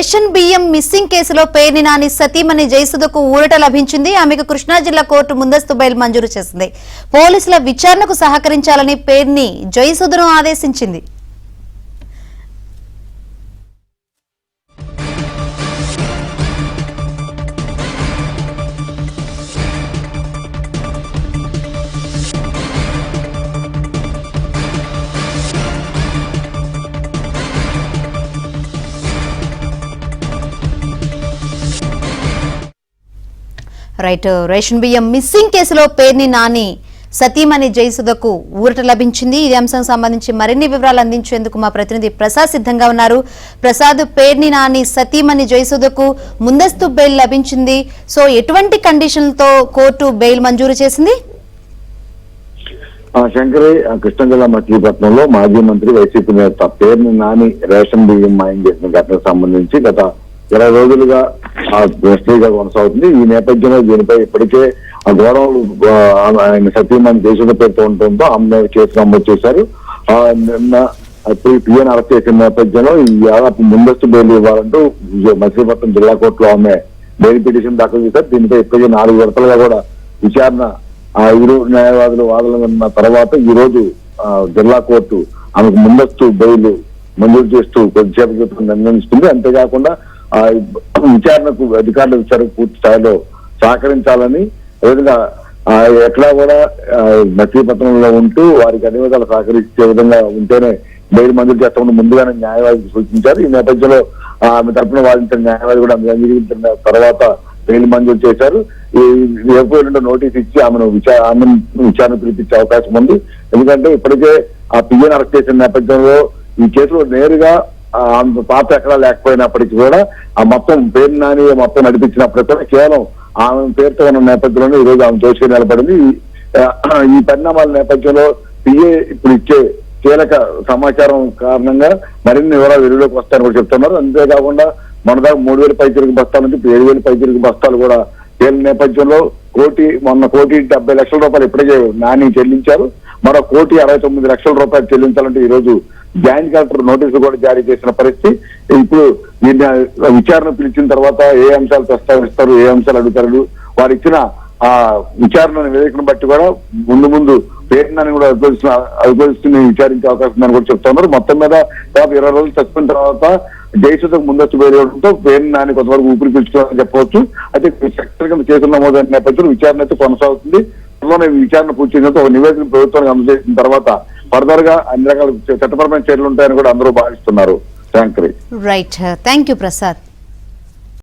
Ration బియ్యం missing కేసులో పేర్ని నాని సతీమణి జయసుధకు ఊరట లభించింది. ఆమెకు కృష్ణా జిల్లా కోర్టు ముందస్తు బెయిల్ మంజూరు చేసింది. పోలీసుల విచారణకు సహకరించాలని పేర్ని జయసుధను ఆదేశించింది. రైట్, రేషన్ బియ్యం మిస్సింగ్ కేసులో పేర్ని నాని సతీమణి జయసుధకు ఊరట లభించింది. ఈ అంశం సంబంధించి మరిన్ని వివరాలు అందించేందుకు మా ప్రతినిధి ప్రసాద్ సిద్ధంగా ఉన్నారు. ప్రసాద్, పేర్ని నాని సతీమణి జయసుధకు ముందస్తు బెయిల్ లభించింది. సో ఎటువంటి కండిషన్లతో కోర్టు బెయిల్ మంజూరు చేసింది? శంకరి, కృష్ణా జిల్లా మచిలీపట్నంలో మాజీ మంత్రి వైసీపీ నేత పేర్ని నాని రేషన్ బియ్యం మాయం చేసిన ఘటనకు సంబంధించి గత 20 రోజులుగా మిస్టరీగా కొనసాగుతుంది. ఈ నేపథ్యంలో దీనిపై ఇప్పటికే ఆ గౌరవం ఆయన సతీమణి జయసుధ పేరుతో ఉండటంతో ఆమె కేసు నమోదు చేశారు. నిన్న పిఎన్ అరెస్ట్ చేసిన నేపథ్యంలో ఈ దాదాపు ముందస్తు బెయిల్ ఇవ్వాలంటూ మచిలీపట్నం జిల్లా కోర్టులో ఆమె బెయిల్ పిటిషన్ దాఖలు చేశారు. దీనిపై ఇప్పటికే 4 విడతలుగా కూడా విచారణ ఇరు న్యాయవాదులు వాదనలు ఉన్న తర్వాత ఈ రోజు జిల్లా కోర్టు ఆమెకు ముందస్తు బెయిల్ మంజూరు చేస్తూ కొద్దిసేపు క్రితం నిర్ణయిస్తుంది. అంతేకాకుండా విచారణకు అధికారుల విచారణకు పూర్తి స్థాయిలో సహకరించాలని, అదేవిధంగా ఎక్కడా కూడా మచిలీపట్నంలో ఉంటూ వారికి అన్ని విధాలు సహకరించే విధంగా ఉంటేనే బెయిల్ మంజూరు చేస్తామని ముందుగానే న్యాయవాది సూచించారు. ఈ నేపథ్యంలో ఆమె తరఫున వాదించిన న్యాయవాది కూడా అంగీకరించిన తర్వాత బెయిల్ మంజూరు చేశారు. ఈ రేపు ఎల్లుండి నోటీస్ ఇచ్చి ఆమెను విచారణ పిలిపించే అవకాశం ఉంది. ఎందుకంటే ఇప్పటికే ఆ పిఎన్ అరెస్ట్ చేసిన నేపథ్యంలో ఈ కేసులో నేరుగా పాత ఎక్కడా లేకపోయినప్పటికీ కూడా ఆ మొత్తం పేర్ని నాని మొత్తం నడిపించినప్పటికీ కూడా కేవలం ఆమె పేరుతో ఉన్న నేపథ్యంలోనే ఈ రోజు ఆమె దోషిగా నిలబడింది. ఈ పరిణామాల నేపథ్యంలో పిఏ ఇప్పుడు ఇచ్చే కీలక సమాచారం కారణంగా మరిన్ని వివరాలు వెలుగులోకి వస్తాయని కూడా చెప్తున్నారు. అంతేకాకుండా మొన్నదాకా 3,000 పైచిలుకు బస్తాల నుంచి 7,000 పైచిలుకు బస్తాలు కూడా తేలిన నేపథ్యంలో మొన్న 1,70,00,000 ఇప్పటికే నాని చెల్లించారు. మరో 1,69,00,000 చెల్లించాలంటే ఈ రోజు జాయింట్ కలెక్టర్ నోటీసులు కూడా జారీ చేసిన పరిస్థితి. ఇప్పుడు విచారణ పిలిచిన తర్వాత ఏ అంశాలు ప్రస్తావిస్తారు, ఏ అంశాలు అడుగుతారు, వారు ఇచ్చిన ఆ విచారణ నివేదికను బట్టి కూడా ముందు పేర్ని కూడా అనుభవిస్తున్న విచారించే అవకాశం ఉందని కూడా చెప్తున్నారు. మొత్తం మీద దాదాపు 20 రోజులు చచ్చిపోయిన తర్వాత జయసుధకు ముందస్తు బెయిల్ ఇవ్వడంతో పేర్ని నాని కొంతవరకు ఊపిరి పీల్చుకోవాలని చెప్పవచ్చు. అయితే సెక్టర్ కింద కేసులు నమోదైన నేపథ్యంలో విచారణ అయితే కొనసాగుతుంది. త్వరలోనే విచారణ పూర్తి చేసిన ఒక నివేదిక ప్రభుత్వానికి అందజేసిన తర్వాత ఫర్దర్ గా అన్ని రకాల చట్టపరమైన చర్యలు ఉంటాయని కూడా అందరూ భావిస్తున్నారు. Right, thank you Prasad.